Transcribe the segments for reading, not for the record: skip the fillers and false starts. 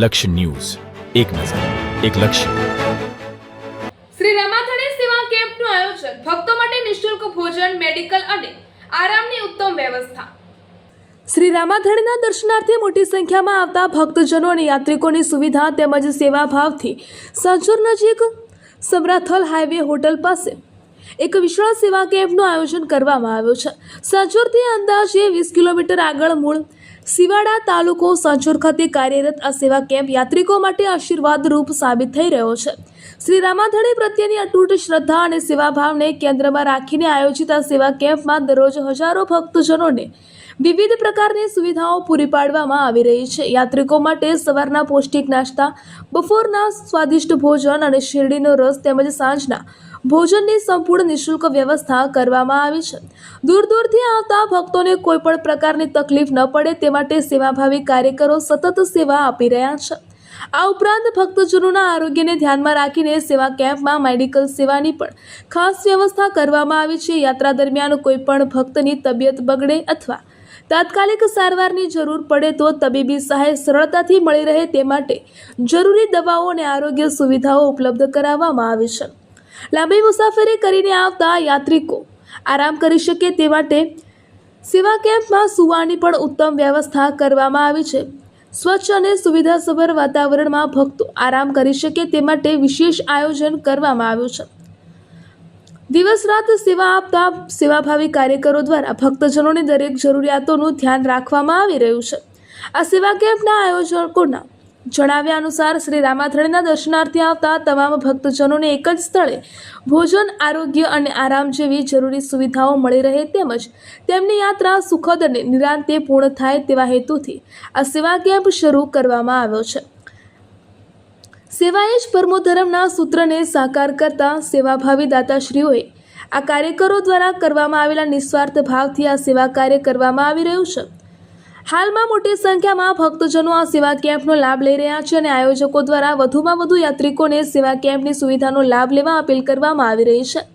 લક્ષ્ય ન્યૂઝ, એક નજર, એક લક્ષ્ય. શ્રી રામાધણી સેવા કેમ્પનું આયોજન, ભક્તો માટે નિઃશુલ્ક ભોજન, મેડિકલ અને આરામની ઉત્તમ વ્યવસ્થા. શ્રી રામાધણીના દર્શનાર્થે મોટી સંખ્યામાં આવતા ભક્તજનો અને યાત્રિકોની સુવિધા તેમજ સેવાભાવથી સાંચોર નજીક સમરાથલ હાઈવે હોટલ પાસે એક વિશાળ સેવા કેમ્પનું આયોજન કરવામાં આવ્યું છે. સાંચોરથી અંદાજે 20 કિલોમીટર આગળ મૂળ સિવાડા તાલુકો સાંચોર ખાતે કાર્યરત આ સેવા કેમ્પ યાત્રિકો માટે આશીર્વાદરૂપ સાબિત થઈ રહ્યો છે. શ્રી રામાધણી પ્રત્યેની અતૂટ શ્રદ્ધા અને સેવાભાવને કેન્દ્રમાં રાખીને આયોજિત આ સેવા કેમ્પમાં દરરોજ હજારો ભક્તજનોને વિવિધ પ્રકારની સુવિધાઓ પૂરી પાડવામાં આવી રહી છે. યાત્રિકો માટે સવારના પૌષ્ટિક નાસ્તા, બપોરના સ્વાદિષ્ટ ભોજન અને શેરડીનો રસ તેમજ સાંજના ભોજનની સંપૂર્ણ નિઃશુલ્ક વ્યવસ્થા કરવામાં આવી છે. દૂર દૂરથી આવતા ભક્તોને કોઈ પણ પ્રકારની તકલીફ ન પડે તે માટે સેવાભાવી કાર્યકરો સતત સેવા આપી રહ્યા છે. આ ઉપરાંત ભક્તજનોના આરોગ્યને ધ્યાનમાં રાખીને સેવા કેમ્પમાં મેડિકલ સેવાની પણ ખાસ વ્યવસ્થા કરવામાં આવી છે. યાત્રા દરમિયાન કોઈ પણ ભક્તની તબિયત બગડે અથવા તાત્કાલિક સારવારની જરૂર પડે તો તબીબી સહાય સરળતાથી મળી રહે તે માટે જરૂરી દવાઓ અને આરોગ્ય સુવિધાઓ ઉપલબ્ધ કરાવવામાં આવી છે. લાંબી મુસાફરી કરીને આવતા યાત્રિકો આરામ કરી શકે તે માટે સેવા કેમ્પમાં સૂવાની પણ ઉત્તમ વ્યવસ્થા કરવામાં આવી છે. સ્વચ્છ અને સુવિધાસભર વાતાવરણમાં ભક્તો આરામ કરી શકે તે માટે વિશેષ આયોજન કરવામાં આવ્યું છે. દિવસ રાત સેવા આપતા સેવાભાવી કાર્યકરો દ્વારા ભક્તજનોની દરેક જરૂરિયાતોનું ધ્યાન રાખવામાં આવી રહ્યું છે. આ સેવા કેમ્પના આયોજકોના જણાવ્યા અનુસાર શ્રી રામાધણીના દર્શનાર્થે આવતા તમામ ભક્તજનોને એક જ સ્થળે ભોજન, આરોગ્ય અને આરામ જેવી જરૂરી સુવિધાઓ મળી રહે તેમજ તેમની યાત્રા સુખદ અને નિરાંતે પૂર્ણ થાય તેવા હેતુથી આ સેવા કેમ્પ શરૂ કરવામાં આવ્યો છે. સેવાએ જ પરમો ધર્મના સૂત્રને સાકાર કરતા સેવાભાવી દાતાશ્રીઓએ આ કાર્યકરો દ્વારા કરવામાં આવેલા નિસ્વાર્થ ભાવથી આ સેવા કાર્ય કરવામાં આવી રહ્યું છે. હાલમાં મોટી સંખ્યામાં ભક્તજનો આ સેવા કેમ્પનો લાભ લઈ રહ્યા છે અને આયોજકો દ્વારા વધુમાં વધુ યાત્રિકોને સેવા કેમ્પની સુવિધાનો લાભ લેવા અપીલ કરવામાં આવી રહી છે.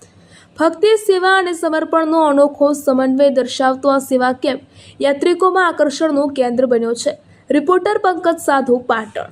ભક્તિ, સેવા અને સમર્પણનો અનોખો સમન્વય દર્શાવતો આ સેવા કેમ્પ યાત્રિકોમાં આકર્ષણનું કેન્દ્ર બન્યો છે. રિપોર્ટર પંકજ સાધુ, પાટણ.